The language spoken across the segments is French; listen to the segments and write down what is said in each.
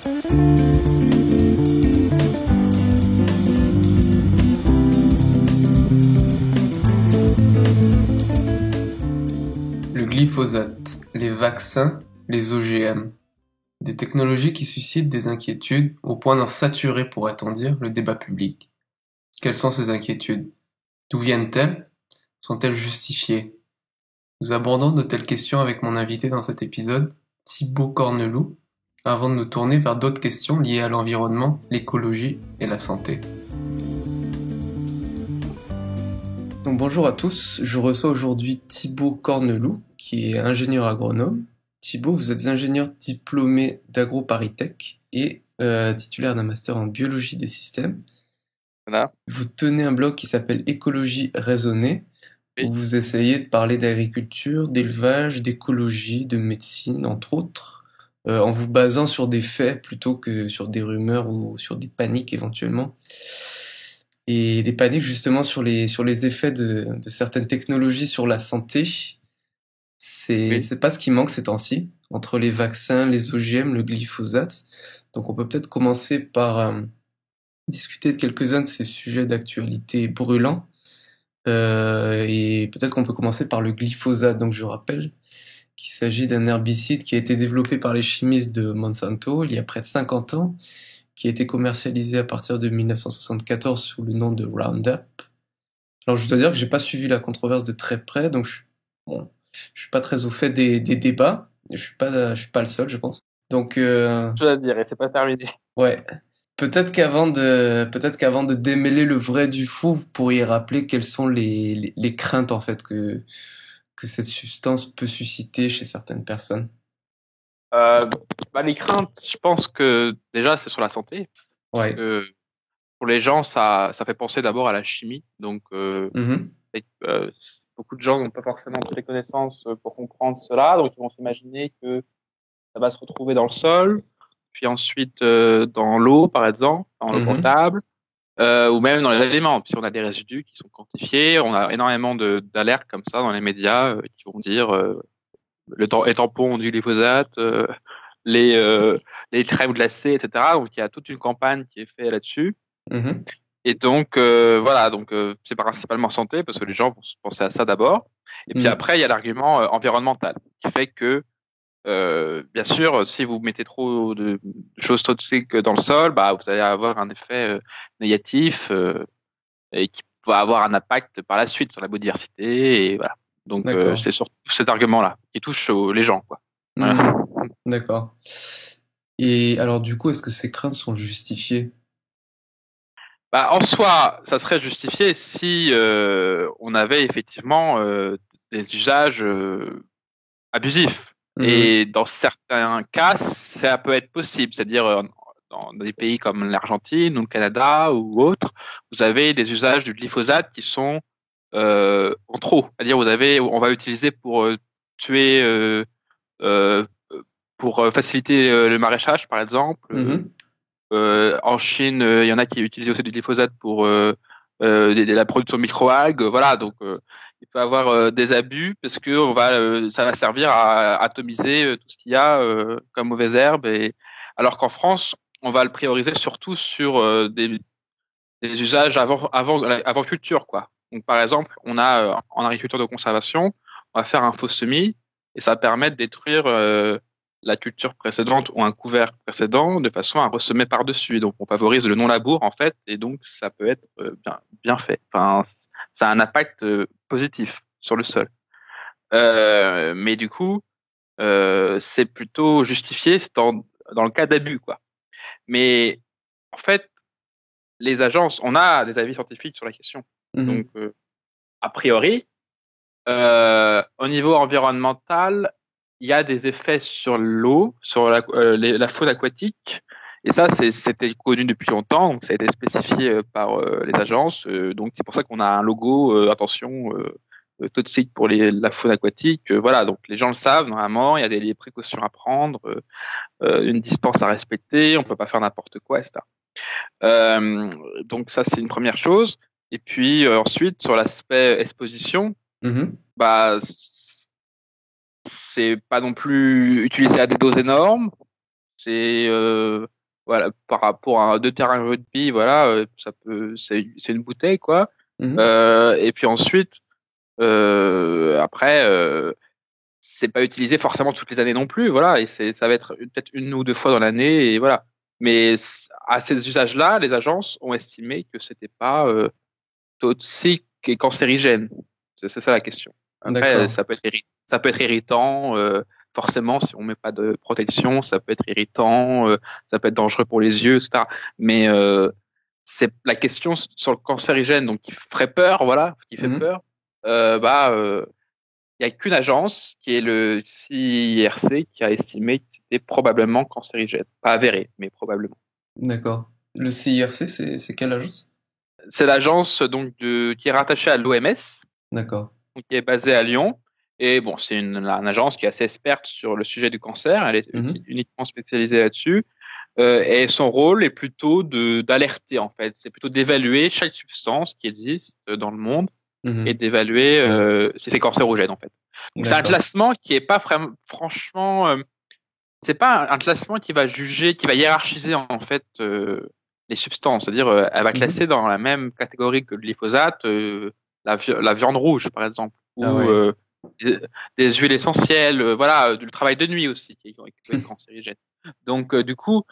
Le glyphosate, les vaccins, les OGM. Des technologies qui suscitent des inquiétudes au point d'en saturer, pourrait-on dire, le débat public. Quelles sont ces inquiétudes? D'où viennent-elles? Sont-elles justifiées? Nous abordons de telles questions avec mon invité dans cet épisode, Thibaut Corneloup, avant de nous tourner vers d'autres questions liées à l'environnement, l'écologie et la santé. Donc bonjour à tous, je reçois aujourd'hui Thibaut Corneloup, qui est ingénieur agronome. Thibaut, vous êtes ingénieur diplômé d'AgroParisTech et titulaire d'un master en biologie des systèmes. Voilà. Vous tenez un blog qui s'appelle Écologie raisonnée, où vous essayez de parler d'agriculture, d'élevage, d'écologie, de médecine, entre autres, en vous basant sur des faits plutôt que sur des rumeurs ou sur des paniques éventuellement. Et des paniques justement sur les effets de certaines technologies sur la santé. C'est pas ce qui manque ces temps-ci, entre les vaccins, les OGM, le glyphosate. Donc on peut peut-être commencer par discuter de quelques-uns de ces sujets d'actualité brûlants. Et peut-être qu'on peut commencer par le glyphosate. Donc je rappelle qu'il s'agit d'un herbicide qui a été développé par les chimistes de Monsanto il y a près de 50 ans, qui a été commercialisé à partir de 1974 sous le nom de Roundup. Alors je dois dire que j'ai pas suivi la controverse de très près, donc je suis pas très au fait des débats. Je suis pas le seul, je pense. Donc Je dois dire, et c'est pas terminé. ouais. Peut-être qu'avant de démêler le vrai du faux, vous pourriez rappeler quelles sont les craintes en fait que cette substance peut susciter chez certaines personnes. Les craintes, je pense que déjà c'est sur la santé, parce Ouais. que pour les gens ça fait penser d'abord à la chimie, donc Mhm. beaucoup de gens n'ont pas forcément toutes les connaissances pour comprendre cela, donc ils vont s'imaginer que ça va se retrouver dans le sol, puis ensuite dans l'eau par exemple, dans l'eau Mhm. potable, ou même dans les aliments. Puis on a des résidus qui sont quantifiés, on a énormément d'alertes comme ça dans les médias qui vont dire les tampons du glyphosate, les crèmes glacées, etc. Donc il y a toute une campagne qui est faite là-dessus. Mhm. Et donc voilà, donc c'est principalement santé parce que les gens vont penser à ça d'abord. Et puis Mhm. après il y a l'argument environnemental qui fait que bien sûr si vous mettez trop de choses toxiques dans le sol, bah vous allez avoir un effet négatif et qui va avoir un impact par la suite sur la biodiversité et voilà. Donc D'accord. c'est surtout cet argument-là qui touche les gens quoi. Voilà. Mhm. D'accord. Et alors du coup, est-ce que ces craintes sont justifiées? Bah, en soi, ça serait justifié si on avait effectivement des usages abusifs. Mhm. Et dans certains cas, ça peut être possible. C'est-à-dire, dans des pays comme l'Argentine ou le Canada ou autres, vous avez des usages du glyphosate qui sont en trop. C'est-à-dire, on va utiliser pour tuer, euh, pour faciliter le maraîchage, par exemple. Mhm. En Chine, il y en a qui utilisent aussi du glyphosate pour la production de microalgues. Voilà, donc il peut y avoir des abus parce que ça va servir à atomiser tout ce qu'il y a comme mauvaises herbes. Et alors qu'en France, on va le prioriser surtout sur des usages avant culture, quoi. Donc par exemple, on a en agriculture de conservation, on va faire un faux semis et ça permet de détruire la culture précédente ou un couvert précédent de façon à ressemer par-dessus. Donc on favorise le non-labour en fait et donc ça peut être bien fait. Enfin, ça a un impact positif sur le sol. Mais du coup, c'est plutôt justifié c'est dans le cas d'abus, quoi. Mais en fait, les agences, on a des avis scientifiques sur la question. Donc, Mhm. a priori, au niveau environnemental, il y a des effets sur l'eau, sur la faune aquatique. Et ça, c'était connu depuis longtemps, donc ça a été spécifié par les agences. Donc c'est pour ça qu'on a un logo, attention, toxique pour la faune aquatique. Voilà, donc les gens le savent normalement. Il y a des précautions à prendre, une distance à respecter. On peut pas faire n'importe quoi, etc. Donc ça, c'est une première chose. Et puis ensuite, sur l'aspect exposition, Mhm. bah c'est pas non plus utilisé à des doses énormes. C'est voilà, par rapport à 2 terrains de rugby, voilà, c'est une bouteille, quoi. Mhm. Et puis ensuite, après, c'est pas utilisé forcément toutes les années non plus, voilà, et ça va être peut-être 1 ou 2 fois dans l'année, et voilà. Mais à ces usages-là, les agences ont estimé que c'était pas toxique et cancérigène. C'est ça la question. Après, D'accord. ça peut être irritant. Forcément, si on met pas de protection, ça peut être irritant, ça peut être dangereux pour les yeux, etc. Mais c'est la question sur le cancérigène, donc qui ferait peur, voilà, qui fait Mhm. peur. Il y a qu'une agence qui est le CIRC qui a estimé que c'était probablement cancérigène, pas avéré, mais probablement. D'accord. Le CIRC, c'est quelle agence? C'est l'agence qui est rattachée à l'OMS, D'accord. qui est basée à Lyon. Et bon, c'est une agence qui est assez experte sur le sujet du cancer. Elle est Mhm. uniquement spécialisée là-dessus. Et son rôle est plutôt d'alerter, en fait. C'est plutôt d'évaluer chaque substance qui existe dans le monde et Mhm. d'évaluer si c'est cancérogène, en fait. Donc c'est un D'accord. classement qui est pas vraiment, franchement, c'est pas un classement qui va juger, qui va hiérarchiser en fait les substances. C'est-à-dire, elle va Mhm. classer dans la même catégorie que le glyphosate, la viande rouge, par exemple, Ah ou ouais. des, des huiles essentielles, voilà, du travail de nuit aussi, qui peut être cancérigène. Donc, du coup,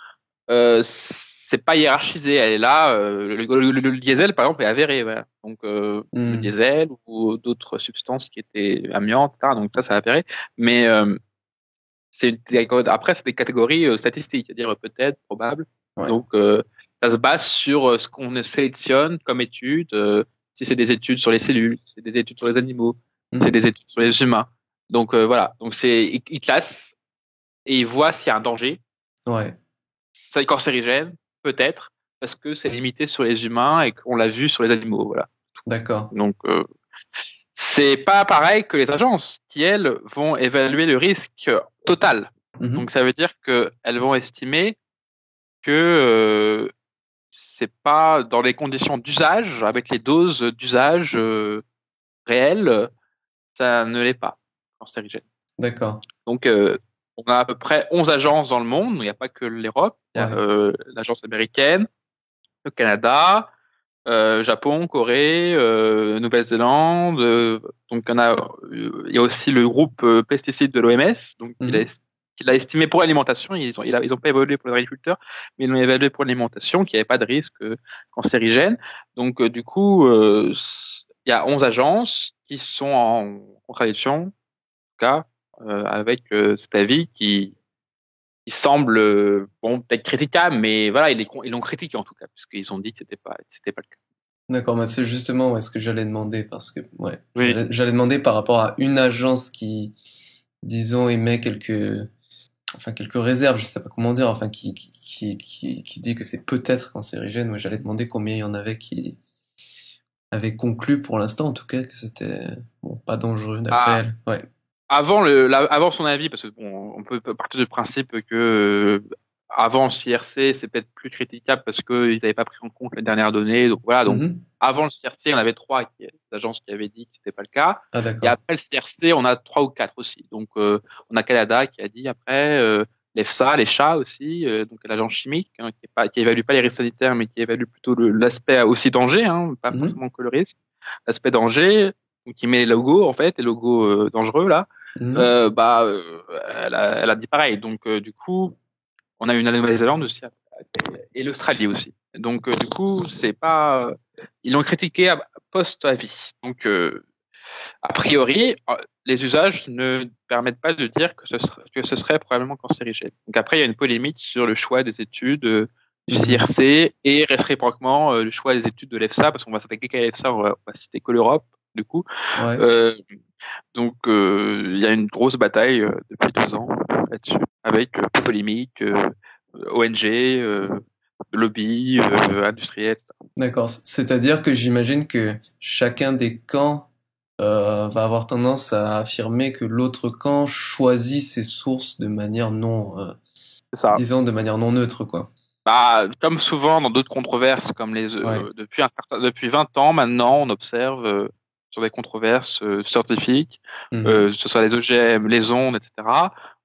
c'est pas hiérarchisé. Elle est là. Le diesel, par exemple, est avéré. Voilà. Donc, le Mhm. diesel ou d'autres substances qui étaient amiantes, etc. Donc, ça, c'est avéré. Mais après, c'est des catégories statistiques, c'est-à-dire peut-être, probable. Ouais. Donc, ça se base sur ce qu'on sélectionne comme études. Si c'est des études sur les cellules, si c'est des études sur les animaux, si c'est Mhm. des études sur les humains. Donc voilà. Donc ils classent et ils voient s'il y a un danger. Ouais. C'est cancérigène, peut-être, parce que c'est limité sur les humains et qu'on l'a vu sur les animaux. Voilà. D'accord. Donc c'est pas pareil que les agences qui, elles, vont évaluer le risque total. Mhm. Donc ça veut dire qu'elles vont estimer que c'est pas dans les conditions d'usage, avec les doses d'usage réelles, ça ne l'est pas cancérigène. D'accord. Donc on a à peu près 11 agences dans le monde, il n'y a pas que l'Europe, il y a Ouais. l'agence américaine, le Canada, Japon, Corée, Nouvelle-Zélande. Donc il y a aussi le groupe pesticides de l'OMS, donc Mhm. qu'il a estimé pour l'alimentation. Ils ont pas évalué pour les agriculteurs, mais ils l'ont évalué pour l'alimentation, qu'il n'y avait pas de risque cancérigène. Donc du coup, il y a 11 agences qui sont en contradiction, en tout cas, avec cet avis qui semble bon peut-être critiquable, mais voilà, ils l'ont critiqué en tout cas, puisqu'ils ont dit que c'était pas le cas. D'accord, mais c'est justement ouais, ce que j'allais demander parce que ouais, Oui. j'allais demander par rapport à une agence qui, disons, émet quelques réserves, je sais pas comment dire, enfin qui dit que c'est peut-être cancérigène. Ouais, j'allais demander combien il y en avait qui avaient conclu pour l'instant, en tout cas, que c'était bon, pas dangereux d'après Ah, elle. Ouais. avant son avis, parce que bon, on peut partir du principe que avant le CRC, c'est peut-être plus critiquable parce qu'ils n'avaient pas pris en compte les dernières données. Donc voilà, donc Mhm. avant le CRC, on avait des agences qui avaient dit que c'était pas le cas. Ah Et d'accord. après le CRC, on a 3 ou 4 aussi. Donc on a Canada qui a dit après, l'EFSA, les chats aussi, donc l'agence chimique qui évalue pas les risques sanitaires, mais qui évalue plutôt l'aspect aussi danger, hein, pas Mhm. forcément que le risque, l'aspect danger, donc qui met les logos en fait, les logos dangereux là Mhm. elle a dit pareil. Donc, du coup, on a eu la Nouvelle-Zélande aussi et l'Australie aussi. Donc, du coup, c'est pas. Ils l'ont critiqué post-avis. Donc, a priori, les usages ne permettent pas de dire que ce serait probablement cancérigène. Donc, après, il y a une polémique sur le choix des études du Mhm. CRC et réciproquement le choix des études de l'EFSA, parce qu'on va s'attaquer qu'à l'EFSA, on va citer que l'Europe, du coup. Ouais. Euh, donc, il y a une grosse bataille depuis 2 ans là-dessus, avec polémique, ONG, lobby, industriel. D'accord. C'est-à-dire que j'imagine que chacun des camps va avoir tendance à affirmer que l'autre camp choisit ses sources de manière non, C'est ça. disons, de manière non neutre, quoi. Bah, comme souvent dans d'autres controverses, comme Ouais. depuis 20 ans maintenant, on observe sur des controverses scientifiques, Mhm. que ce soit les OGM, les ondes, etc.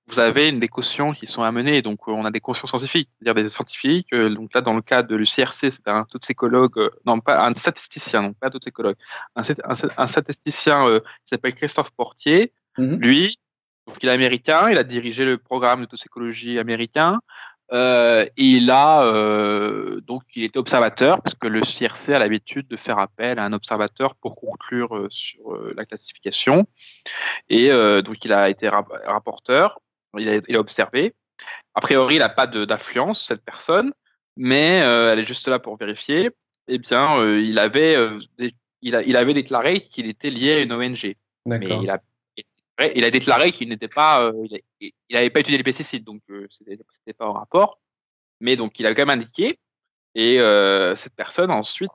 vous avez des cautions qui sont amenées. Donc, on a des cautions scientifiques, c'est-à-dire des scientifiques. Donc là, dans le cas de l'UCRC, c'est un toxicologue, non pas un statisticien, non pas un toxicologue, un statisticien qui s'appelle Christophe Portier. Mhm. Lui, donc il est américain, il a dirigé le programme de toxicologie américain. Donc il était observateur parce que le CRC a l'habitude de faire appel à un observateur pour conclure sur la classification. Et donc il a été rapporteur, il a observé. A priori, il n'a pas d'influence cette personne, mais elle est juste là pour vérifier. Eh bien, il avait déclaré qu'il était lié à une ONG, mais D'accord. il a déclaré qu'il n'était pas, il n'avait pas étudié les pesticides, donc c'était pas en rapport. Mais donc il a quand même indiqué. Et cette personne ensuite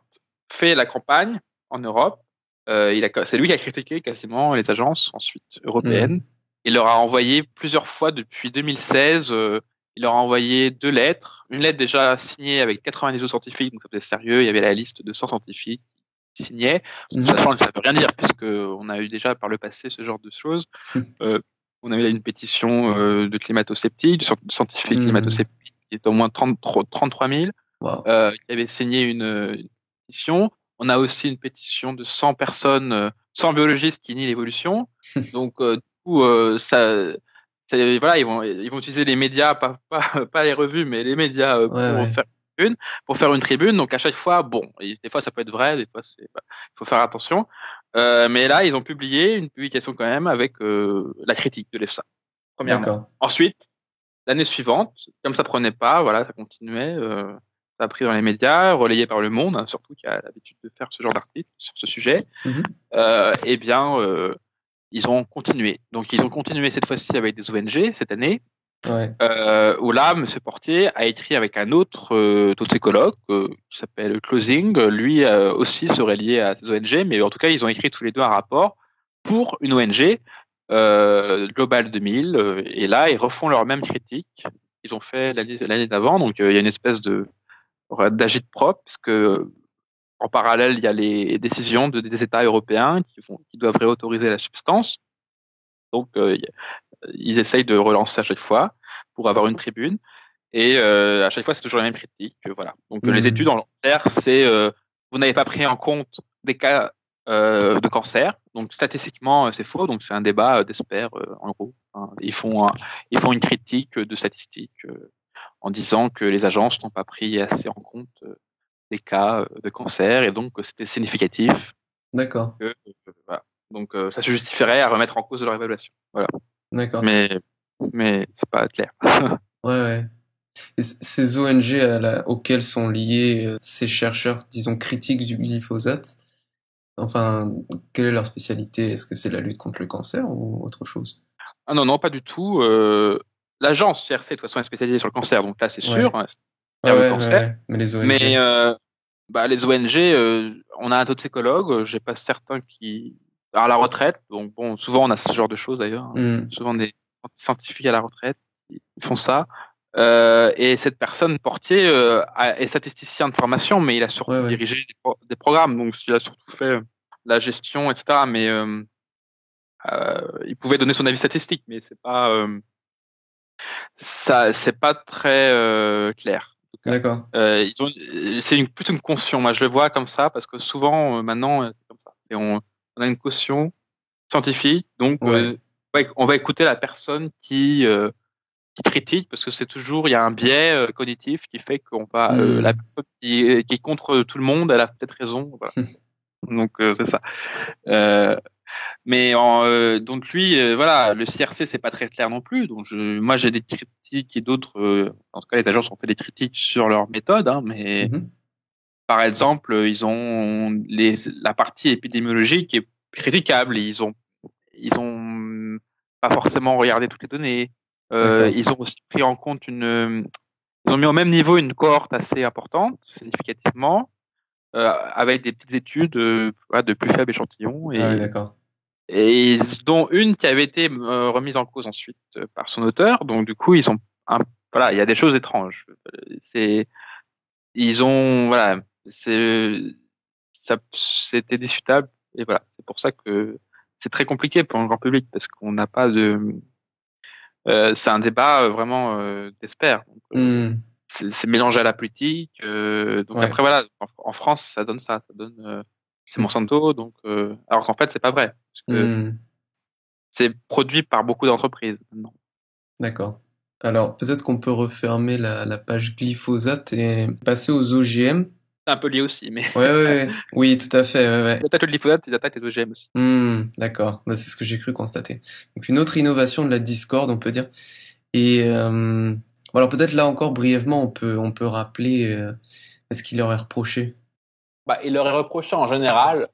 fait la campagne en Europe. C'est lui qui a critiqué quasiment les agences ensuite européennes. Mhm. Il leur a envoyé plusieurs fois depuis 2016. Il leur a envoyé 2 lettres. Une lettre déjà signée avec 90 autres scientifiques, donc ça faisait sérieux. Il y avait la liste de 100 scientifiques qui signaient, Mhm. sachant que ça veut rien dire puisque on a eu déjà par le passé ce genre de choses. Euh, on avait une pétition de climato-sceptiques, de scientifiques Mhm. climato-sceptiques, qui était au moins 33 000 Wow. qui avait signé une pétition. On a aussi une pétition de 100 personnes, 100 biologistes qui nient l'évolution. Donc, du coup, voilà, ils vont utiliser les médias, pas les revues, mais les médias Ouais, ouais. pour faire une tribune. Donc, à chaque fois, bon, et des fois ça peut être vrai, des fois il faut faire attention. Mais là, ils ont publié une publication quand même avec la critique de l'EFSA, premièrement. D'accord. Ensuite, l'année suivante, comme ça prenait pas, voilà, ça continuait, ça a pris dans les médias, relayé par Le Monde, hein, surtout qui a l'habitude de faire ce genre d'article sur ce sujet. Mhm. Eh bien, ils ont continué. Donc, ils ont continué cette fois-ci avec des ONG cette année, Ouais. où là, Monsieur Portier a écrit avec un autre toxicologue qui s'appelle Closing. Lui aussi serait lié à ces ONG, mais en tout cas, ils ont écrit tous les deux un rapport pour une ONG Global 2000, et là, ils refont leur même critique qu'ils ont fait l'année d'avant. Donc, il y a une espèce de d'agite-prop, parce que en parallèle, il y a les décisions des États européens qui doivent réautoriser la substance. Donc, ils essayent de relancer à chaque fois pour avoir une tribune. Et à chaque fois, c'est toujours la même critique. Voilà. Donc, les études Mhm. en clair, c'est vous n'avez pas pris en compte des cas de cancer. Donc, statistiquement, c'est faux. Donc, c'est un débat d'experts, en gros. Hein. Ils font une critique de statistiques en disant que les agences n'ont pas pris assez en compte des cas de cancer et donc c'était significatif. D'accord. Voilà. Donc, ça se justifierait à remettre en cause de leur évaluation. Voilà. D'accord. Mais, mais c'est pas clair. Ouais, ouais. Et ces ONG auxquelles sont liés ces chercheurs, disons, critiques du glyphosate, enfin, quelle est leur spécialité? Est-ce que c'est la lutte contre le cancer ou autre chose? Ah non, non, pas du tout. L'agence CRC, de toute façon, est spécialisée sur le cancer, donc là, c'est sûr, Ouais. hein, Ouais, c'est le ouais, ouais, cancer. ouais. Mais les Mais ONG? les ONG, on a un toxicologue, j'ai pas certain qui à la retraite. Donc bon, souvent on a ce genre de choses d'ailleurs, hein. Hmm. Souvent des scientifiques à la retraite qui font ça. Et cette personne Portier est statisticien de formation, mais il a Ouais, surtout ouais. dirigé des programmes, donc il a surtout fait la gestion, etc. Mais il pouvait donner son avis statistique, mais c'est pas très clair. En tout cas. D'accord. Plutôt une caution. Moi, je le vois comme ça parce que souvent maintenant, c'est comme ça. On a une caution scientifique, donc Ouais. ouais, on va écouter la personne qui critique parce que c'est toujours il y a un biais cognitif qui fait qu'on va la Hmm. personne qui est contre tout le monde, elle a peut-être raison. Voilà. Donc c'est ça. Euh, donc lui, voilà, le CRC c'est pas très clair non plus. Donc moi j'ai des critiques et d'autres, en tout cas les agences ont fait des critiques sur leur méthode, hein, mais Mhm. par exemple ils ont la partie épidémiologique est critiquable. Ils ont pas forcément regardé toutes les données. D'accord. Ils ont aussi pris en compte ils ont mis au même niveau une cohorte assez importante, significativement, avec des petites études voilà, de plus faibles échantillons Ah ouais, d'accord. dont une qui avait été remise en cause ensuite par son auteur. Donc du coup, voilà, il y a des choses étranges. C'est, ils ont, voilà, c'était discutable et voilà, c'est pour ça que c'est très compliqué pour le grand public parce qu'on n'a pas C'est un débat vraiment d'experts. Donc, Hmm. c'est mélangé à la politique. Donc Ouais. après voilà, en France ça donne ça donne c'est Monsanto. Donc alors qu'en fait c'est pas vrai parce que Hmm. c'est produit par beaucoup d'entreprises maintenant. D'accord. Alors, peut-être qu'on peut refermer la page glyphosate et passer aux OGM. C'est un peu lié aussi, mais Ouais, ouais, ouais. Oui, tout à fait, ouais, ouais. ils attaquent le glyphosate, ils attaquent les OGM aussi. D'accord. Bah, c'est ce que j'ai cru constater. Donc, une autre innovation de la Discord, on peut dire. Et bon, alors peut-être là encore brièvement, on peut rappeler ce qu'il leur est reproché. Bah, il leur est reproché en général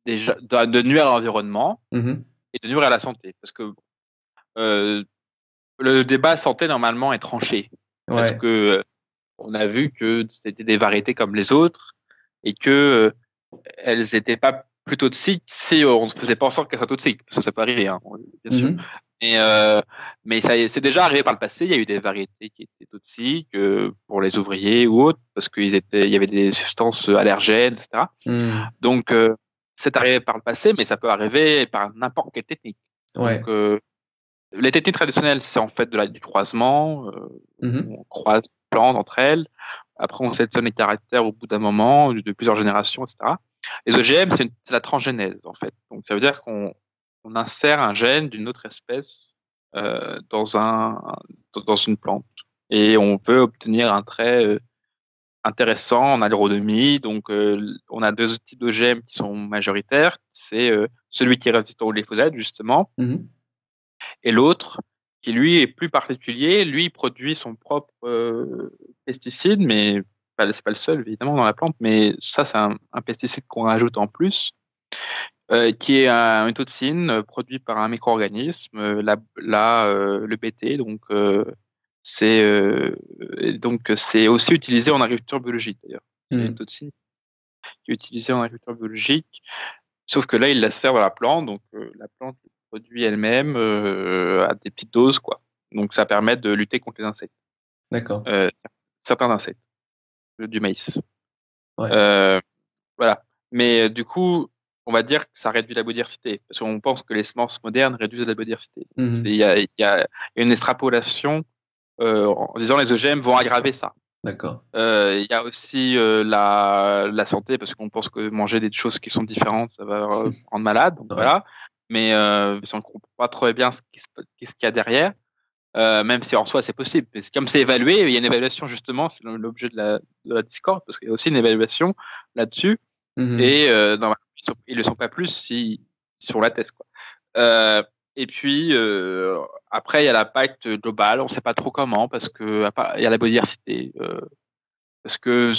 déjà de nuire à l'environnement Mhm. et de nuire à la santé, parce que euh, le débat santé normalement est tranché, parce Ouais. que on a vu que c'était des variétés comme les autres et que elles n'étaient pas plus toxiques si on ne faisait pas en sorte qu'elles soient toxiques, parce que ça peut arriver, hein, bien sûr. Mhm. Et, mais ça c'est déjà arrivé par le passé. Il y a eu des variétés qui étaient toxiques pour les ouvriers ou autres, parce il y avait des substances allergènes, etc. Hmm. Donc c'est arrivé par le passé, mais ça peut arriver par n'importe quelle technique. Donc Ouais. les techniques traditionnelles, c'est en fait du croisement. Mhm. On croise des plantes entre elles. Après, on sélectionne les caractères au bout d'un moment, de plusieurs générations, etc. Les OGM, c'est la transgénèse, en fait. Donc, ça veut dire qu'on insère un gène d'une autre espèce dans une plante. Et on peut obtenir un trait intéressant en agronomie. Donc, on a deux types d'OGM qui sont majoritaires. C'est celui qui est résistant au glyphosate, justement, Mhm. et l'autre qui lui est plus particulier. Lui, il produit son propre pesticide, mais c'est pas le seul évidemment dans la plante, mais ça c'est un pesticide qu'on rajoute en plus, qui est une toxine produit par un micro-organisme, le BT, donc c'est aussi utilisé en agriculture biologique d'ailleurs. C'est une Hmm. toxine qui est utilisée en agriculture biologique. Sauf que là, il la sert dans la plante, donc la plante produit elle-même à des petites doses, quoi. Donc ça permet de lutter contre les insectes, D'accord. euh, certains insectes du maïs. Ouais. Euh, voilà. Mais du coup, on va dire que ça réduit la biodiversité, parce qu'on pense que les semences modernes réduisent la biodiversité. Mhm. Il y a une extrapolation en disant les OGM vont aggraver ça. D'accord. Il y a aussi la santé, parce qu'on pense que manger des choses qui sont différentes, ça va rendre malade. Donc Ouais. voilà. Mais si on ne comprend pas trop bien qu'est-ce qu'il y a derrière, même si en soi c'est possible. Mais comme c'est évalué, il y a une évaluation justement, c'est l'objet de la Discord, parce qu'il y a aussi une évaluation là-dessus. Mhm. Et ils le sont pas plus si sur la thèse, quoi. Euh, et puis après il y a l'impact global, on sait pas trop comment, parce que il y a la biodiversité. Parce que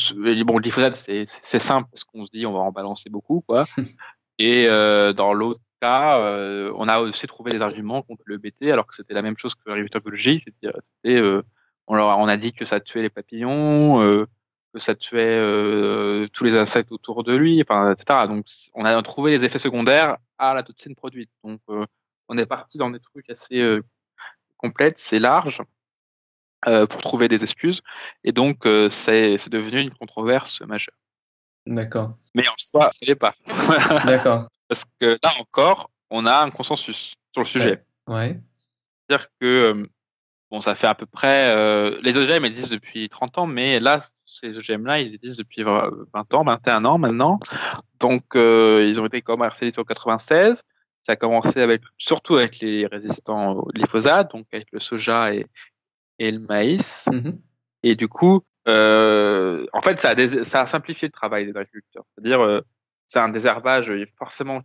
bon, le glyphosate c'est simple parce qu'on se dit on va en balancer beaucoup, quoi. Et dans l'autre cas, on a aussi trouvé des arguments contre le BT alors que c'était la même chose que l'agriculture biologique. On a dit que ça tuait les papillons, que ça tuait tous les insectes autour de lui, enfin etc. Donc on a trouvé des effets secondaires à la toxine produite. Donc on est parti dans des trucs assez complexes et larges pour trouver des excuses. Et donc c'est devenu une controverse majeure. D'accord. Mais en soi, ça l'est pas. D'accord. Parce que là encore, on a un consensus sur le sujet. Ouais. Ouais. C'est-à-dire que, bon, ça fait à peu près, les OGM existent depuis 30 ans, mais là, ces OGM-là, ils existent depuis 20 ans, 21 ans maintenant. Donc, ils ont été commercialisés en 96. Ça a commencé surtout avec les résistants au glyphosate, donc avec le soja et le maïs. Mhm. Et du coup, en fait, ça a simplifié le travail des agriculteurs. C'est-à-dire, c'est un désherbage forcément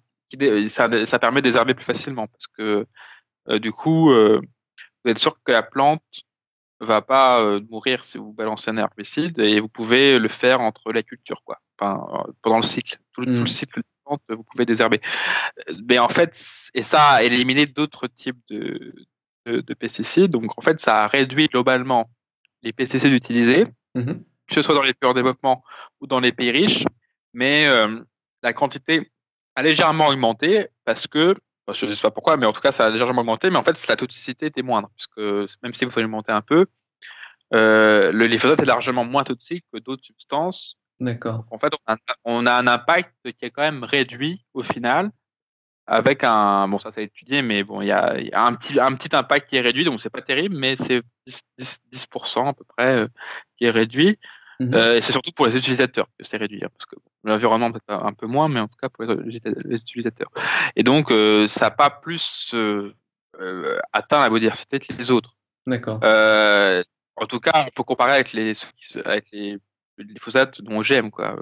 ça permet de désherber plus facilement parce que du coup, vous êtes sûr que la plante va pas mourir si vous balancez un herbicide et vous pouvez le faire entre la culture, quoi. Enfin, pendant le cycle, tout le Mhm. cycle de la plante, vous pouvez désherber. Mais en fait, et ça a éliminé d'autres types de pesticides. Donc en fait, ça a réduit globalement les pesticides utilisés, Mhm. que ce soit dans les pays en développement ou dans les pays riches, mais la quantité a légèrement augmenté parce que, je ne sais pas pourquoi, mais en tout cas ça a légèrement augmenté, mais en fait la toxicité était moindre, puisque même si vous alimentez un peu, le glyphosate est largement moins toxique que d'autres substances. D'accord. Donc en fait on a un impact qui est quand même réduit au final, avec bon, ça a étudié, mais bon, il y a un petit impact qui est réduit, donc c'est pas terrible, mais c'est 10% à peu près qui est réduit. Mhm. Et c'est surtout pour les utilisateurs que c'est réduit, hein, parce que bon, l'environnement peut-être un peu moins, mais en tout cas pour les utilisateurs. Et donc, ça n'a pas plus atteint la biodiversité que les autres. D'accord. Euh, En tout cas, il faut comparer avec les glyphosates non OGM, quoi.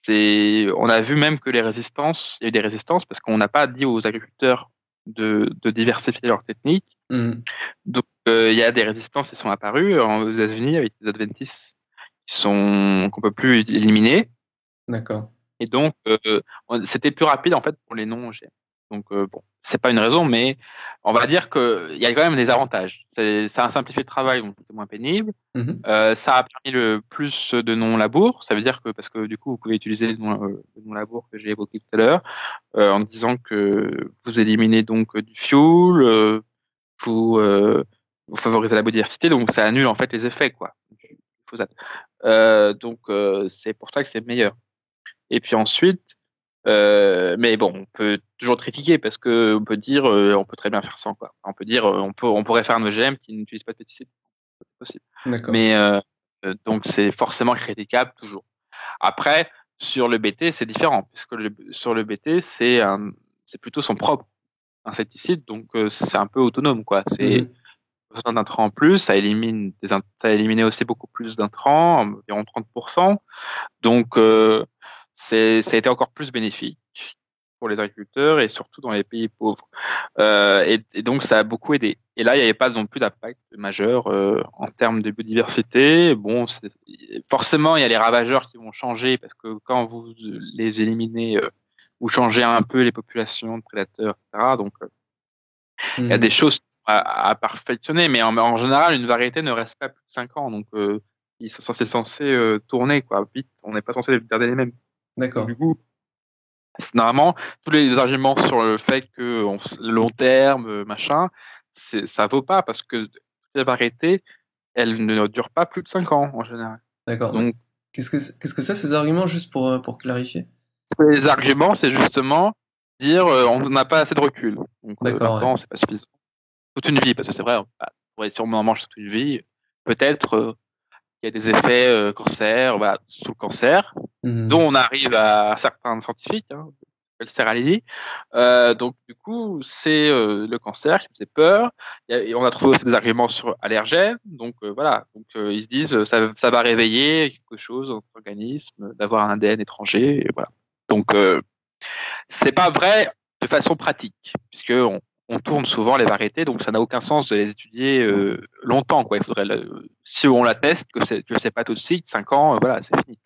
On a vu même que il y a eu des résistances parce qu'on n'a pas dit aux agriculteurs de diversifier leurs techniques. Mhm. Donc, il y a des résistances qui sont apparues aux États-Unis avec les adventistes qu'on peut plus éliminer. D'accord. Et donc, c'était plus rapide en fait pour les non-OGM. Donc, bon, c'est pas une raison, mais on va dire qu'il y a quand même des avantages. Ça a simplifié le travail, donc c'est moins pénible. Mhm. Ça a permis le plus de non-labour. Ça veut dire que, parce que du coup, vous pouvez utiliser le non-labour que j'ai évoqué tout à l'heure, en disant que vous éliminez donc du fuel, vous, vous favorisez la biodiversité, donc ça annule en fait les effets, quoi, du glyphosate. Donc, c'est pour ça que c'est meilleur. Et puis ensuite, mais bon, on peut toujours critiquer parce que on peut dire, on peut très bien faire sans, quoi. On peut dire, on pourrait faire un OGM qui n'utilise pas de pesticides, c'est possible. D'accord. Mais donc c'est forcément critiquable toujours. Après, sur le BT, c'est différent puisque sur le BT, c'est plutôt son propre insecticide, donc c'est un peu autonome, quoi. C'est Mhm. besoin d'intrants en plus, ça a éliminé aussi beaucoup plus d'intrants, environ 30%. Donc, ça a été encore plus bénéfique pour les agriculteurs et surtout dans les pays pauvres. Et donc, ça a beaucoup aidé. Et là, il n'y avait pas non plus d'impact majeur en termes de biodiversité. Bon, forcément, il y a les ravageurs qui vont changer parce que quand vous les éliminez, vous changez un peu les populations de prédateurs, etc. Donc, il y a des Mhm. choses à perfectionner, mais en général, une variété ne reste pas plus de 5 ans. Donc, ils sont censés tourner, quoi, vite. On n'est pas censé garder les mêmes. Donc, D'accord. du coup, normalement, tous les arguments sur le fait que le long terme, machin, ça vaut pas parce que les variétés, elles ne durent pas plus de 5 ans en général. D'accord. Mais Donc, qu'est-ce que c'est ces arguments juste pour clarifier? les arguments, c'est justement dire on n'a pas assez de recul. Donc, 20 D'accord, ouais. ans, c'est pas suffisant. Toute une vie, parce que c'est vrai, on pourrait sûrement en manger toute une vie. Peut-être qu'il y a des effets cancer, voilà, sous le cancer, dont Mhm. on arrive à certains scientifiques, hein, le Serralini. Donc du coup, c'est le cancer qui me faisait peur. Et on a trouvé aussi des arguments sur allergènes. Donc voilà, donc ils se disent ça va réveiller quelque chose dans notre organisme, d'avoir un ADN étranger. Et voilà. Donc c'est pas vrai de façon pratique, puisque on tourne souvent les variétés, donc ça n'a aucun sens de les étudier longtemps, quoi. Il faudrait, si on la teste, que c'est pas toxique, 5 ans, voilà, c'est fini.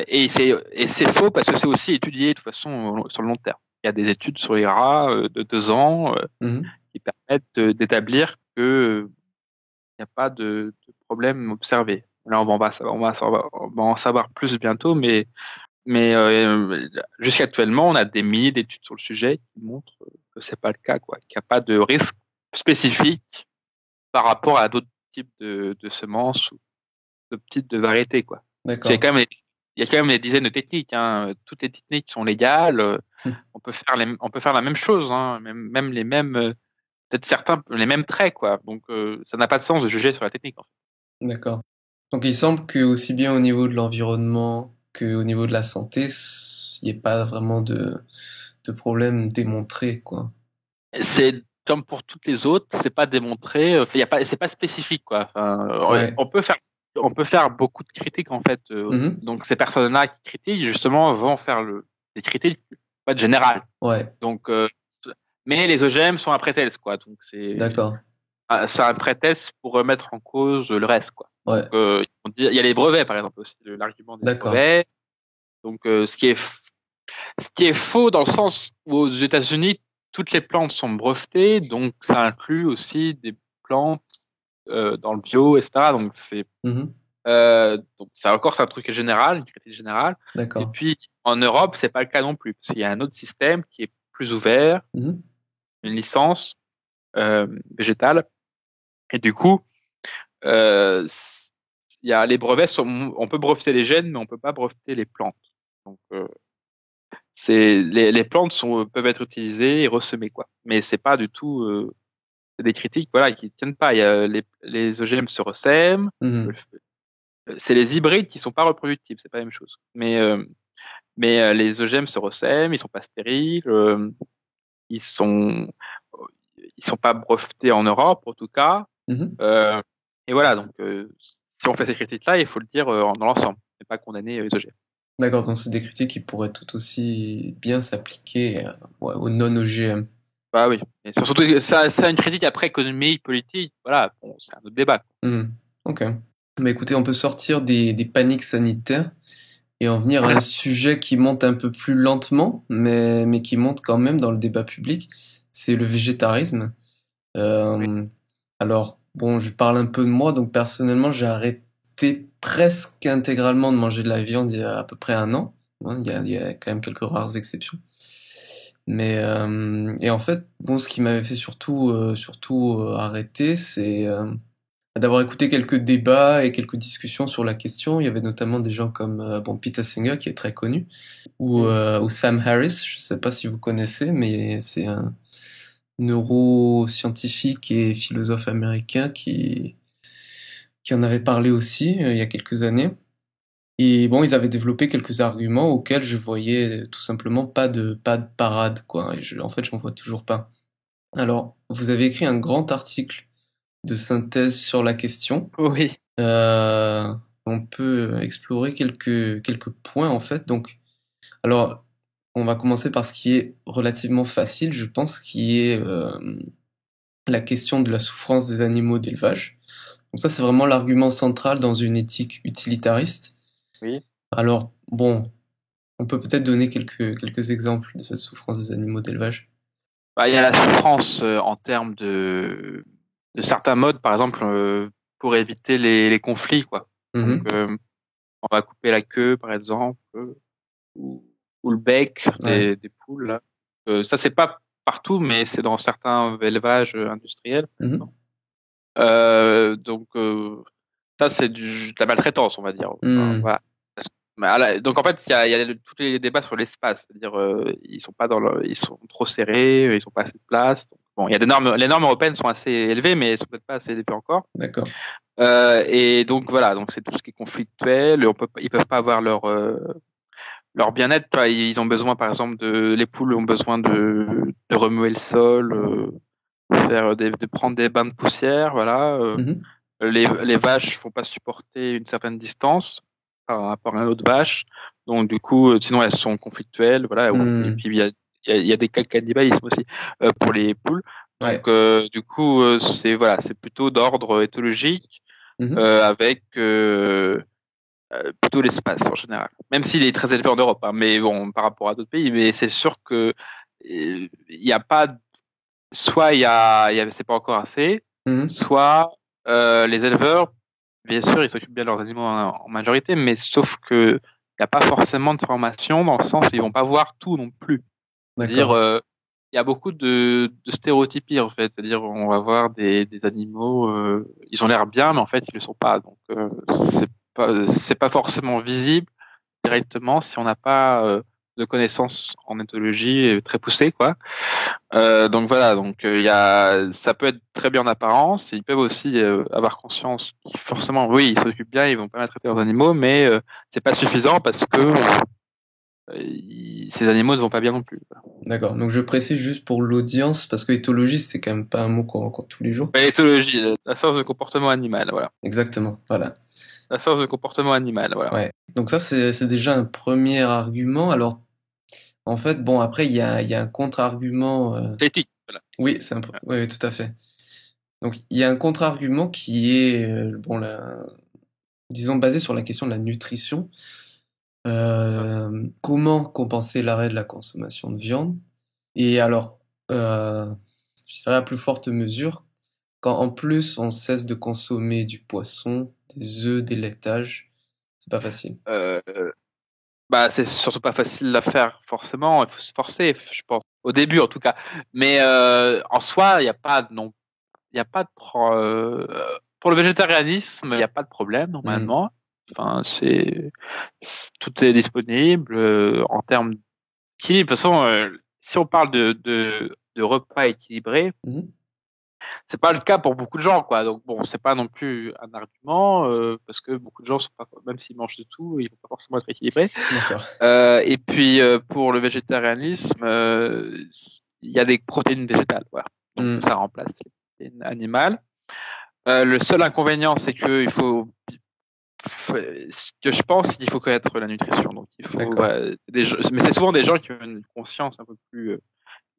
Et c'est faux parce que c'est aussi étudié de toute façon sur le long terme. Il y a des études sur les rats de 2 ans Mhm. qui permettent d'établir que il n'y a pas de problème observé. Là, on va en savoir plus bientôt, mais jusqu'actuellement, on a des milliers d'études sur le sujet qui montrent que c'est pas le cas, quoi, qu'il n'y a pas de risque spécifique par rapport à d'autres types de semences ou de types de variétés, quoi. Parce qu'il y a D'accord. quand même il y a quand même des dizaines de techniques, hein. Toutes les techniques sont légales. On peut faire la même chose, hein. Même les mêmes, peut-être certains, les mêmes traits, quoi. Donc, ça n'a pas de sens de juger sur la technique, en fait. D'accord. Donc il semble que aussi bien au niveau de l'environnement que au niveau de la santé, il n'y ait pas vraiment de problème démontré, quoi. C'est comme pour toutes les autres, c'est pas démontré, il y a pas, c'est pas spécifique, quoi. Enfin, Ouais. on peut faire beaucoup de critiques, en fait. Mhm. Donc, ces personnes-là qui critiquent, justement, vont faire des critiques, pas de général. Ouais. Donc, mais les OGM sont un prétexte, quoi. Donc, D'accord. c'est un prétexte pour remettre en cause le reste, quoi. Donc, Ouais. il y a les brevets, par exemple, aussi, l'argument des D'accord. brevets. Donc, ce qui est faux dans le sens où aux États-Unis, toutes les plantes sont brevetées, donc ça inclut aussi des plantes dans le bio, etc. Mhm. Donc ça encore c'est un truc général, une critique générale. Et D'accord. puis en Europe, c'est pas le cas non plus, parce qu'il y a un autre système qui est plus ouvert, Mhm. une licence végétale, et du coup, euh, il y a on peut breveter les gènes, mais on peut pas breveter les plantes. Donc les plantes peuvent être utilisées et ressemées, quoi. Mais c'est pas du tout, c'est des critiques, voilà, qui tiennent pas. Il y a les OGM se ressèment. Mhm. C'est les hybrides qui sont pas reproductibles, c'est pas la même chose. Mais les OGM se ressèment, ils sont pas stériles, ils sont, ils sont pas brevetés en Europe, en tout cas. Mhm. Euh, et voilà, donc si on fait ces critiques-là, il faut le dire dans l'ensemble, et pas condamner les OGM. D'accord, donc c'est des critiques qui pourraient tout aussi bien s'appliquer ouais, aux non-OGM. Bah oui. Et surtout que ça une critique après économique, politique, voilà, bon, c'est un autre débat. Mhm. Ok. Bah écoutez, on peut sortir des paniques sanitaires et en venir à un sujet qui monte un peu plus lentement, mais qui monte quand même dans le débat public, c'est le végétarisme. Oui. Euh, alors, bon, je parle un peu de moi, donc personnellement, j'ai arrêté presque intégralement de manger de la viande il y a à peu près un an. Hein, il y a quand même quelques rares exceptions. Et en fait, bon, ce qui m'avait fait surtout arrêter, c'est d'avoir écouté quelques débats et quelques discussions sur la question. Il y avait notamment des gens comme bon, Peter Singer, qui est très connu, Mm. ou Sam Harris, je sais pas si vous connaissez, mais c'est un neuroscientifique et philosophe américain qui en avait parlé aussi il y a quelques années. Et bon, ils avaient développé quelques arguments auxquels je voyais tout simplement pas de parade, quoi. En fait, je n'en vois toujours pas. Alors, vous avez écrit un grand article de synthèse sur la question. Oui. Euh, on peut explorer quelques points, en fait. Donc, alors, on va commencer par ce qui est relativement facile, je pense, qui est la question de la souffrance des animaux d'élevage. Donc ça, c'est vraiment l'argument central dans une éthique utilitariste. Oui. Alors, bon, on peut peut-être donner quelques exemples de cette souffrance des animaux d'élevage. Bah, il y a la souffrance en termes de certains modes, par exemple, pour éviter les conflits, quoi. Donc, Mhm. on va couper la queue, par exemple, ou, ou le bec Ouais. des poules, là. Ça, c'est pas partout, mais c'est dans certains élevages industriels, par Mhm. exemple. Donc, ça, c'est de la maltraitance, on va dire. Enfin, Mhm. voilà. Donc en fait, il y a tous les débats sur l'espace, c'est-à-dire ils sont pas ils sont trop serrés, ils ont pas assez de place. Donc, bon, il y a des normes, les normes européennes sont assez élevées, mais elles sont peut-être pas assez élevées encore. D'accord. Et donc voilà, donc c'est tout ce qui est conflictuel. Ils peuvent pas avoir leur bien-être. Tu vois. Ils ont besoin, par exemple, les poules ont besoin de remuer le sol, de prendre des bains de poussière, voilà. Mhm. Les vaches vont pas supporter une certaine distance par rapport à une autre vache. Donc, du coup, sinon, elles sont conflictuelles, voilà. Et Mhm. puis, il y a des cas de cannibalisme aussi, pour les poules. Ouais. Donc, du coup, voilà, c'est plutôt d'ordre éthologique, Mhm. avec, plutôt l'espace en général. Même s'il est très élevé en Europe, hein, mais bon, par rapport à d'autres pays, mais c'est sûr que, il y a pas, soit c'est pas encore assez, Mhm. soit les éleveurs, bien sûr, ils s'occupent bien de leurs animaux en majorité, mais sauf que il n'y a pas forcément de formation dans le sens où ils vont pas voir tout non plus. C'est-à-dire, D'accord. il y a beaucoup de stéréotypies en fait. C'est-à-dire, on va voir des animaux, ils ont l'air bien, mais en fait, ils le sont pas. Donc, c'est pas forcément visible directement si on n'a pas de connaissances en éthologie très poussées, quoi. Donc voilà, donc ça peut être très bien en apparence. Ils peuvent aussi avoir conscience qu'ils forcément, oui, ils s'occupent bien, ils vont pas maltraiter leurs animaux, mais c'est pas suffisant parce que ces animaux ne vont pas bien non plus. D'accord. Donc je précise juste pour l'audience, parce que éthologie, c'est quand même pas un mot qu'on rencontre tous les jours. L'éthologie, la science de comportement animal, voilà. Exactement. Voilà. La science de comportement animal, voilà. Ouais. Donc ça, c'est déjà un premier argument. Alors, en fait, bon, après, il y a un contre-argument. C'est éthique, voilà. Oui, oui, tout à fait. Donc, il y a un contre-argument qui est, bon, disons, basé sur la question de la nutrition. Comment compenser l'arrêt de la consommation de viande? Et alors, je dirais à plus forte mesure, quand en plus on cesse de consommer du poisson, des œufs, des laitages, c'est pas facile. Euh, Bah, c'est surtout pas facile à faire forcément. Il faut se forcer, je pense, au début en tout cas. Mais en soi, il n'y a pas non, il y a pas de pour le végétarianisme, il n'y a pas de problème Mhm. normalement. Enfin, tout est disponible en termes. de toute façon, si on parle de repas équilibrés, Mhm. c'est pas le cas pour beaucoup de gens, quoi. Donc bon, c'est pas non plus un argument parce que beaucoup de gens sont pas, même s'ils mangent de tout, ils vont pas forcément être équilibrés. D'accord. Et puis pour le végétarianisme, il y a des protéines végétales, voilà. Donc Hmm. ça remplace les protéines animales. Le seul inconvénient, c'est que ce que je pense, c'est qu'il faut connaître la nutrition. Donc il faut, D'accord. voilà, mais c'est souvent des gens qui ont une conscience un peu plus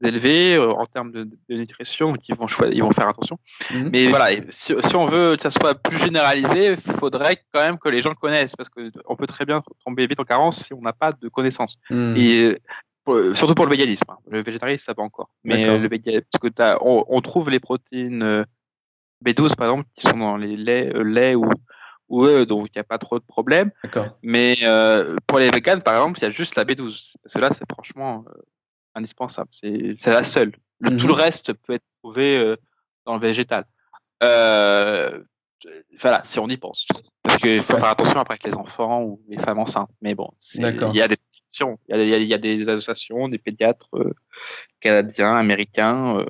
élevée en termes de nutrition, donc ils vont faire attention. Mhm. Mais voilà, si on veut que ça soit plus généralisé, il faudrait quand même que les gens connaissent, parce que on peut très bien tomber vite en carence si on n'a pas de connaissances. Hmm. Et surtout pour le véganisme. Hein. Le végétarisme, ça va encore. Mais le D'accord. véganisme, parce que on trouve les protéines B12 par exemple qui sont dans les laits ou eux, donc il n'y a pas trop de problème. D'accord. Mais pour les véganes, par exemple, il y a juste la B12. Parce que là, c'est franchement indispensable. C'est la seule. Tout le Mhm. reste peut être trouvé dans le végétal. Euh, voilà, si on y pense. Parce qu'il faut faire Ouais. attention après avec les enfants ou les femmes enceintes. Mais bon, il y D'accord. a des exceptions. Il y a des associations, des pédiatres canadiens, américains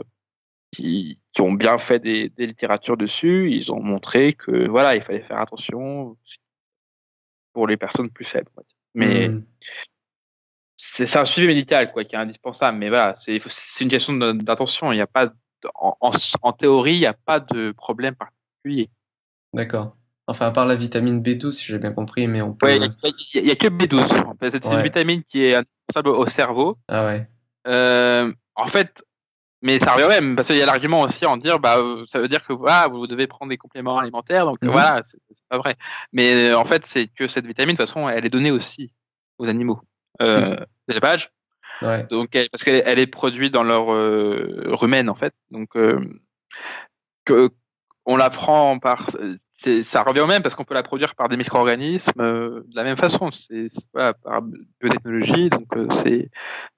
qui ont bien fait des littératures dessus. Ils ont montré que voilà, il fallait faire attention pour les personnes plus faibles. On va dire. Mais Hmm. c'est un suivi médical quoi qui est indispensable. Mais voilà, c'est une question d'attention. Il n'y a pas en théorie, il n'y a pas de problème particulier. D'accord. Enfin, à part la vitamine B12, si j'ai bien compris, mais on Ouais, peut. il y a que B12. En fait, c'est une Ouais. vitamine qui est indispensable au cerveau. Ah ouais. En fait, mais ça revient même parce qu'il y a l'argument aussi en dire bah ça veut dire que voilà vous devez prendre des compléments alimentaires donc Mhm. voilà c'est pas vrai. Mais en fait c'est que cette vitamine de toute façon elle est donnée aussi aux animaux d'élevage Ouais. donc parce qu'elle elle est produite dans leur rumen en fait donc que on la prend par ça revient au même parce qu'on peut la produire par des micro-organismes de la même façon c'est voilà, par biotechnologie donc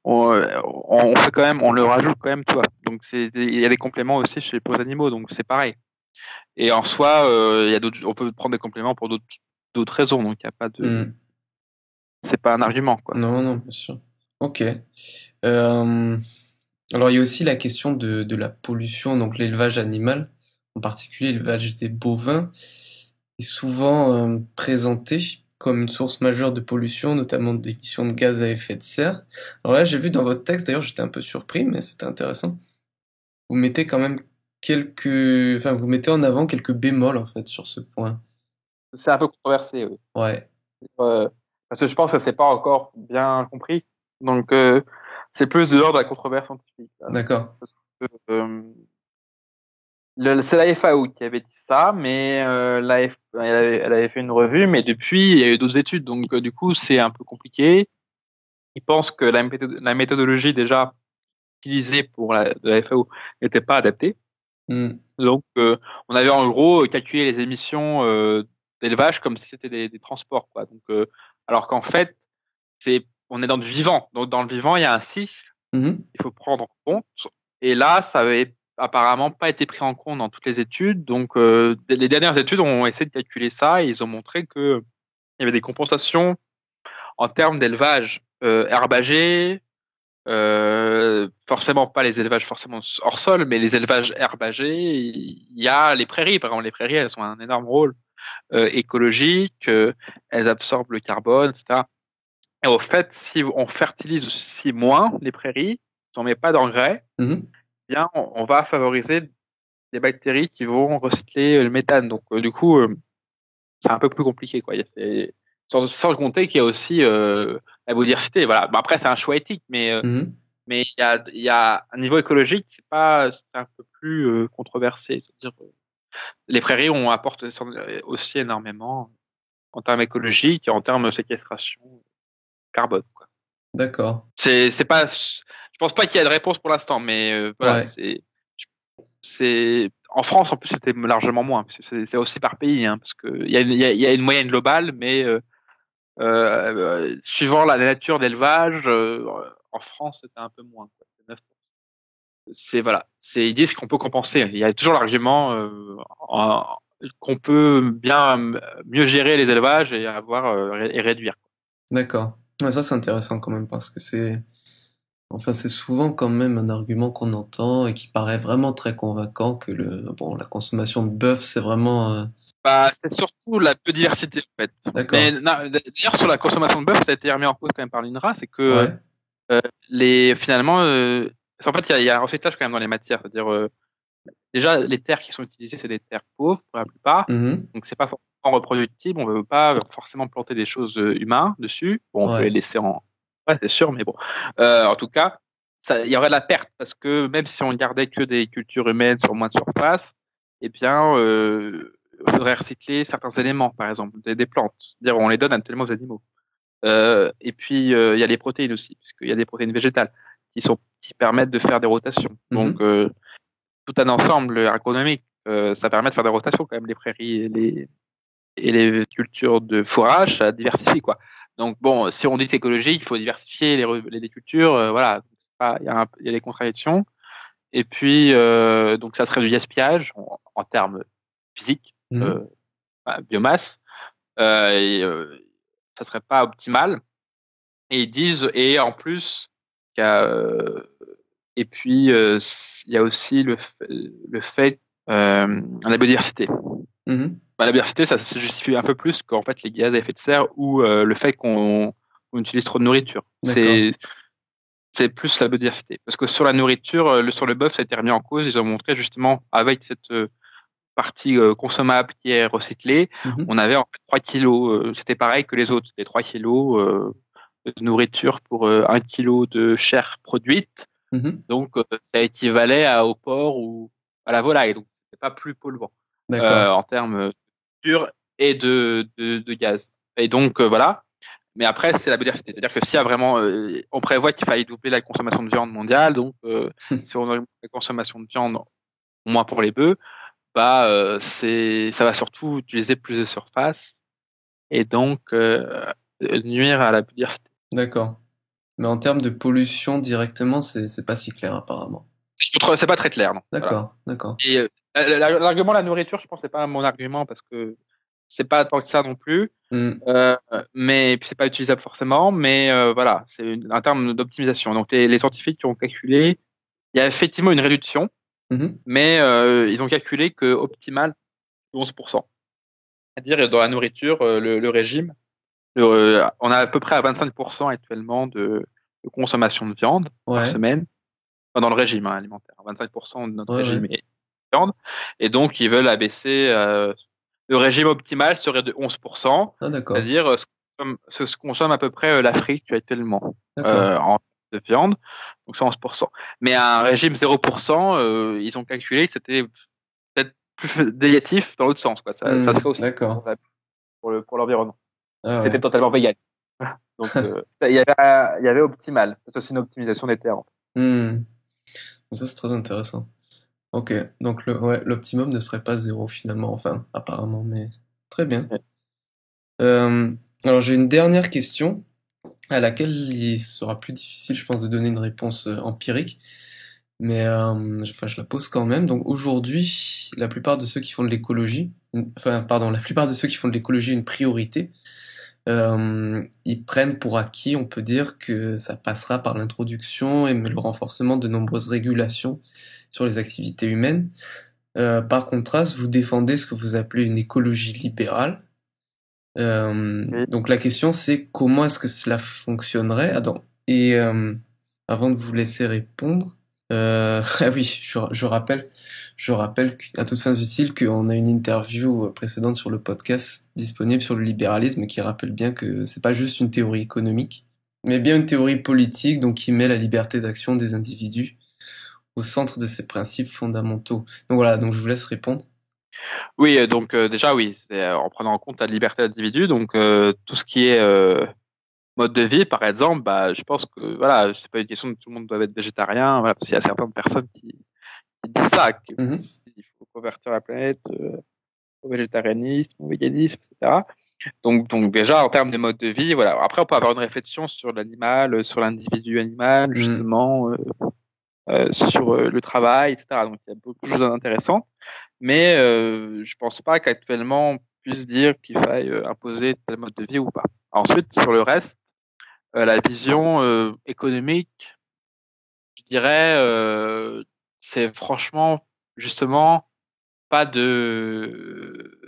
on fait quand même on le rajoute quand même tu vois donc il y a des compléments aussi chez pour les animaux donc c'est pareil et en soi il y a d'autres on peut prendre des compléments pour d'autres raisons donc il y a pas de Hmm. c'est pas un argument quoi. Non, non, bien sûr. Ok. Euh, alors, il y a aussi la question de la pollution, donc l'élevage animal, en particulier l'élevage des bovins, est souvent présenté comme une source majeure de pollution, notamment d'émissions de gaz à effet de serre. Alors là, j'ai vu dans votre texte, d'ailleurs, j'étais un peu surpris, mais c'était intéressant. Vous mettez quand même enfin, vous mettez en avant quelques bémols, en fait, sur ce point. C'est un peu controversé oui. Ouais, Parce que je pense que c'est pas encore bien compris donc c'est plus de l'ordre de la controverse scientifique là. d'accord. Parce que, c'est la FAO qui avait dit ça, mais elle avait fait une revue, mais depuis, il y a eu d'autres études, donc du coup, c'est un peu compliqué. Ils pensent que la méthodologie déjà utilisée pour de la FAO n'était pas adaptée. Hmm. Donc, on avait en gros calculé les émissions d'élevage comme si c'était des transports, quoi. Donc, alors qu'en fait, on est dans du vivant. Donc, dans le vivant, il y a un cycle Mhm. il faut prendre en compte. Et là, ça avait apparemment pas été pris en compte dans toutes les études. Donc, les dernières études ont essayé de calculer ça et ils ont montré que il y avait des compensations en termes d'élevage herbagé, forcément pas les élevages forcément hors sol, mais les élevages herbagés. Il y a les prairies, par exemple, les prairies, elles ont un énorme rôle écologique, elles absorbent le carbone, etc. Et au fait, si on fertilise aussi moins les prairies, si on met pas d'engrais, Mhm. bien, on va favoriser des bactéries qui vont recycler le méthane. Donc, du coup, c'est un peu plus compliqué, quoi. Sans compter qu'il y a aussi la biodiversité. Voilà. Bon, après, c'est un choix éthique, Mhm. mais il y a un niveau écologique, c'est un peu plus controversé. C'est-à-dire, les prairies, on apporte aussi énormément en termes écologiques et en termes de séquestration carbone, quoi. D'accord. C'est pas, je pense pas qu'il y a de réponse pour l'instant, mais voilà, Ouais. c'est en France en plus c'était largement moins parce que c'est aussi par pays hein, parce que il y a une moyenne globale mais suivant la nature d'élevage en France c'était un peu moins quoi. C'est 9%. C'est voilà c'est ils disent qu'on peut compenser il y a toujours l'argument qu'on peut bien mieux gérer les élevages et avoir et réduire. D'accord. Ouais, ça c'est intéressant quand même parce que Enfin, c'est souvent quand même un argument qu'on entend et qui paraît vraiment très convaincant que la consommation de bœuf, c'est vraiment, Bah, c'est surtout la biodiversité, en fait. Mais d'accord. d'ailleurs, sur la consommation de bœuf, ça a été remis en cause quand même par l'INRA, c'est que Ouais. finalement, en fait, il y a un recyclage quand même dans les matières. C'est-à-dire, déjà, les terres qui sont utilisées, c'est des terres pauvres pour la plupart. Mhm. Donc, c'est pas forcément reproductible. On veut pas forcément planter des choses humaines dessus. Bon, on peut les Ouais. laisser en, ouais, c'est sûr, mais bon. En tout cas, il y aurait de la perte parce que même si on gardait que des cultures humaines sur moins de surface, eh bien, il faudrait recycler certains éléments, par exemple, des plantes. C'est-à-dire, on les donne actuellement aux animaux. Et puis, il y a les protéines aussi, puisqu'il y a des protéines végétales qui permettent de faire des rotations. Donc, Mhm. tout un ensemble agronomique, ça permet de faire des rotations quand même, les prairies et les cultures de fourrage, ça diversifie quoi. Donc bon, si on dit que c'est écologique, il faut diversifier les cultures, voilà. Il y a des contradictions. Et puis donc ça serait du gaspillage en termes physiques, Mhm. biomasse, et ça serait pas optimal. Et ils disent et en plus qu'il y a, et puis il y a aussi le fait la biodiversité. Mhm. Bah, la biodiversité, ça se justifie un peu plus qu'en fait les gaz à effet de serre ou le fait qu'on utilise trop de nourriture. D'accord. C'est plus la biodiversité. Parce que sur la nourriture, sur le bœuf, ça a été remis en cause. Ils ont montré justement avec cette partie consommable qui est recyclée, Mhm. on avait en fait 3 kilos. C'était pareil que les autres. C'était 3 kilos de nourriture pour 1 kilo de chair produite. Mhm. Donc ça équivalait au porc ou à la volaille. Donc c'est pas plus polluant D'accord. en termes pur et de gaz. Et donc voilà. Mais après, c'est la biodiversité. C'est-à-dire que s'il y a vraiment, on prévoit qu'il faille doubler la consommation de viande mondiale, donc si on augmente la consommation de viande, au moins pour les bœufs, bah ça va surtout utiliser plus de surface et donc nuire à la biodiversité. D'accord. Mais en termes de pollution directement, c'est pas si clair apparemment. C'est pas très clair, non. Voilà. D'accord. D'accord. Et l'argument de la nourriture, je pense, c'est pas mon argument parce que c'est pas tant que ça non plus. Mhm. Euh, mais puis c'est pas utilisable forcément, mais voilà, c'est un terme d'optimisation. Donc les scientifiques qui ont calculé, il y a effectivement une réduction, Mhm. mais ils ont calculé que optimal 11%. C'est-à-dire dans la nourriture, le régime, on a à peu près à 25% actuellement de consommation de viande par Ouais. semaine, enfin, dans le régime alimentaire. 25% de notre Ouais. Ouais. régime est viande, et donc ils veulent abaisser. Le régime optimal serait de 11%, Ah, d'accord. c'est-à-dire ce que consomme à peu près l'Afrique actuellement D'accord. en de viande, donc c'est 11%. Mais un régime 0%, ils ont calculé que c'était peut-être plus négatif dans l'autre sens, quoi. Ça serait aussi D'accord. pour l'environnement. Ah C'était ouais. totalement vegan. Donc il y avait optimal. C'est aussi une optimisation des terres. Hmm. Ça, c'est très intéressant. Ok. Donc, l'optimum ne serait pas zéro finalement, enfin, apparemment, mais très bien. Euh, alors, j'ai une dernière question à laquelle il sera plus difficile, je pense, de donner une réponse empirique. Mais enfin, je la pose quand même. Donc aujourd'hui, la plupart de ceux qui font de l'écologie, enfin, pardon, la plupart de ceux qui font de l'écologie une priorité, ils prennent pour acquis, on peut dire, que ça passera par l'introduction et le renforcement de nombreuses régulations sur les activités humaines. Par contraste, vous défendez ce que vous appelez une écologie libérale. Oui. Donc la question c'est comment est-ce que cela fonctionnerait? Attends. Et avant de vous laisser répondre, ah oui, je rappelle à toutes fins utiles qu'on a une interview précédente sur le podcast disponible sur le libéralisme qui rappelle bien que c'est pas juste une théorie économique, mais bien une théorie politique donc qui met la liberté d'action des individus au centre de ses principes fondamentaux. Donc voilà, donc je vous laisse répondre. Oui, donc déjà oui, c'est en prenant en compte la liberté de l'individu, donc tout ce qui est mode de vie, par exemple, bah je pense que voilà, c'est pas une question de tout le monde doit être végétarien, voilà, parce qu'il y a certaines personnes qui disent ça, qu'il Mhm, faut convertir la planète au végétarianisme, au véganisme, etc. Donc déjà en termes de mode de vie, voilà. Après on peut avoir une réflexion sur l'animal, sur l'individu animal, mhm, justement, sur le travail, etc. Donc il y a beaucoup de choses intéressantes. Mais je pense pas qu'actuellement on puisse dire qu'il faille imposer tel mode de vie ou pas. Ensuite, sur le reste, la vision économique, dirais, c'est franchement, justement, pas de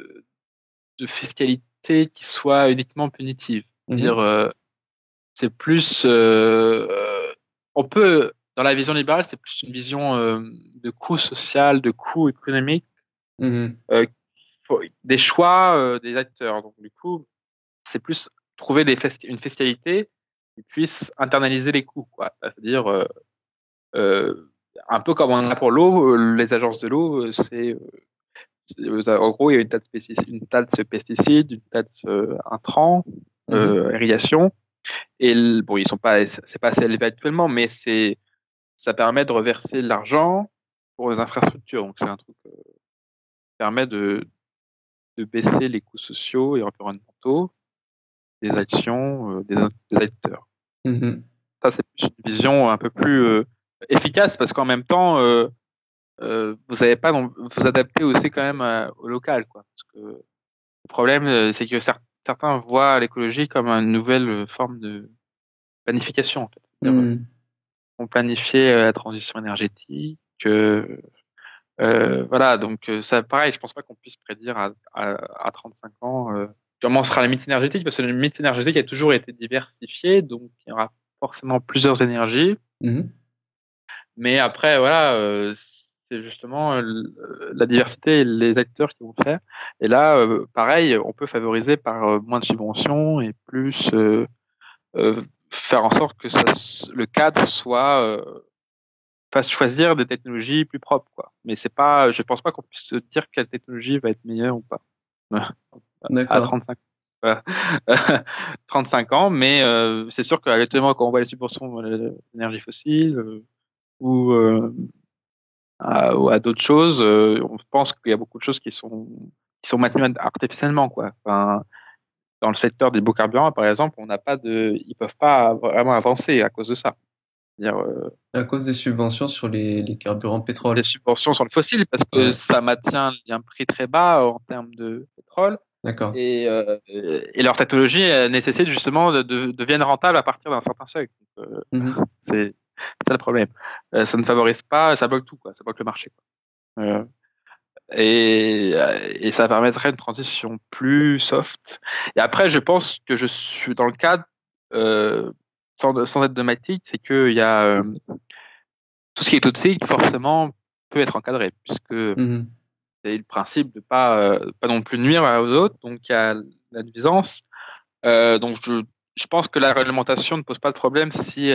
fiscalité qui soit uniquement punitive. C'est-à-dire, Mhm. c'est plus, on peut, dans la vision libérale, c'est plus une vision de coût social, de coût économique, Mhm. euh, des choix des acteurs. Donc du coup, c'est plus trouver une fiscalité qui puisse internaliser les coûts, quoi. C'est-à-dire euh, un peu comme on a pour l'eau, les agences de l'eau, en gros, il y a une taxe pesticides, une taxe intrants, Mhm. irrigation. Et bon, ils sont pas, c'est pas assez élevé actuellement, mais ça permet de reverser l'argent pour les infrastructures. Donc c'est un truc qui permet de baisser les coûts sociaux et environnementaux des actions des acteurs. Mhm. Ça, c'est une vision un peu plus efficace parce qu'en même temps, vous n'avez pas vous adapter aussi quand même au local, quoi. Parce que le problème, c'est que certains voient l'écologie comme une nouvelle forme de planification, en fait. C'est-à-dire, Mhm. on planifiait la transition énergétique. Voilà, donc ça, pareil, je pense pas qu'on puisse prédire à 35 ans comment sera la mix énergétique, parce que le mix énergétique a toujours été diversifié, donc il y aura forcément plusieurs énergies. Mhm. Mais après, voilà, c'est justement la diversité et les acteurs qui vont faire. Et là, pareil, on peut favoriser par moins de subventions et plus faire en sorte que le cadre soit fasse choisir des technologies plus propres, quoi. Mais c'est pas, je pense pas qu'on puisse se dire quelle technologie va être meilleure ou pas à D'accord. 35 euh, 35 ans. Mais c'est sûr qu'actuellement, quand on voit les subventions de l'énergie fossile ou à d'autres choses, on pense qu'il y a beaucoup de choses qui sont maintenues artificiellement, quoi. Enfin, dans le secteur des biocarburants, par exemple, on n'a pas ils peuvent pas vraiment avancer à cause de ça. C'est-à-dire, À cause des subventions sur les carburants des pétrole. subventions sur le fossile parce que Ouais. ça maintient un prix très bas en termes de pétrole D'accord. et leur technologie nécessite justement de deviennent rentables à partir d'un certain seuil. Donc, Mhm. c'est ça le problème. Ça ne favorise pas, ça bloque tout, quoi. Ça bloque le marché, quoi. Et ça permettrait une transition plus soft. Et après, je pense que je suis dans le cadre, sans être dogmatique, c'est que il y a tout ce qui est toxique, forcément, peut être encadré, puisque Mhm. c'est le principe de pas non plus nuire aux autres. Donc, il y a la nuisance. Donc, je pense que la réglementation ne pose pas de problème si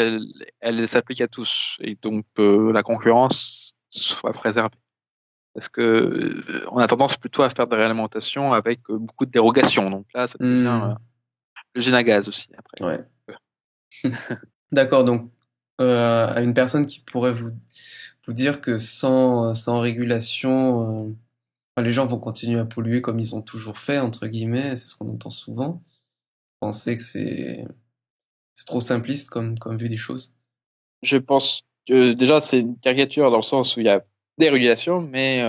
elle s'applique à tous. Et donc, la concurrence soit préservée. Parce que on a tendance plutôt à faire des réglementations avec beaucoup de dérogations. Donc là, ça devient Mhm. le gin à gaz aussi après. Ouais. D'accord, donc à une personne qui pourrait vous dire que sans régulation, enfin, les gens vont continuer à polluer comme ils ont toujours fait, entre guillemets, c'est ce qu'on entend souvent. Penser que c'est trop simpliste comme vue des choses. Je pense que déjà c'est une caricature dans le sens où il y a des régulations, mais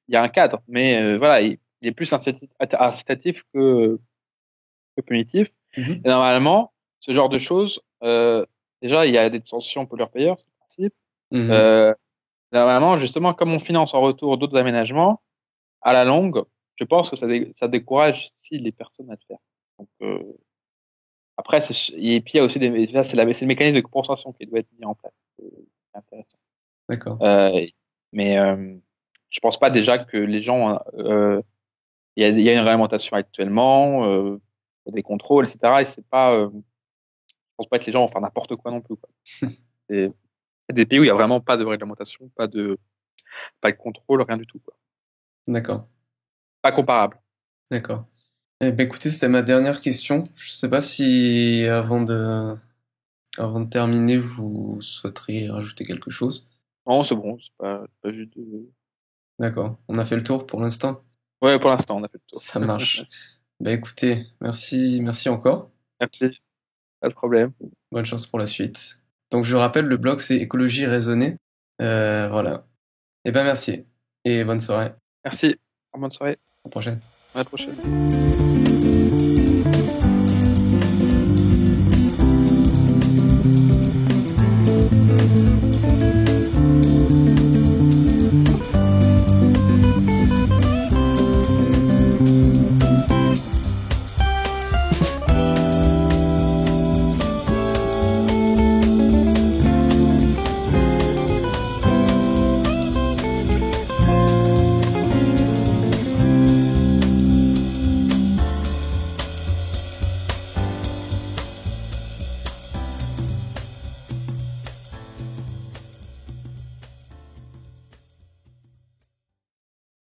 il y a un cadre. Mais voilà, il est plus incitatif que punitif. Mhm. Et normalement, ce genre de choses, déjà il y a des sanctions pollueur-payeur, c'est le principe. Mhm. Euh, Normalement, justement, comme on finance en retour d'autres aménagements, à la longue, je pense que ça décourage aussi les personnes à le faire. Donc, après, et puis il y a aussi ça, c'est le mécanisme de compensation qui doit être mis en place. C'est intéressant. D'accord. Euh, mais je pense pas déjà que les gens, il y a une réglementation actuellement, il y a des contrôles, etc. Et c'est pas, je pense pas que les gens vont faire n'importe quoi non plus, quoi. C'est c'est des pays où il y a vraiment pas de réglementation, pas de contrôle, rien du tout, quoi. D'accord. Pas comparable. D'accord. Eh ben, écoutez, c'était ma dernière question. Je sais pas si avant de terminer, vous souhaiteriez rajouter quelque chose. Non, c'est bon, c'est pas juste D'accord. On a fait le tour pour l'instant. Ouais, pour l'instant, on a fait le tour. Ça marche. Ben écoutez, merci encore. Merci, pas de problème. Bonne chance pour la suite. Donc je rappelle, le blog c'est écologie raisonnée. Voilà. Eh ben merci et bonne soirée. Merci, bonne soirée, À la prochaine. à la prochaine.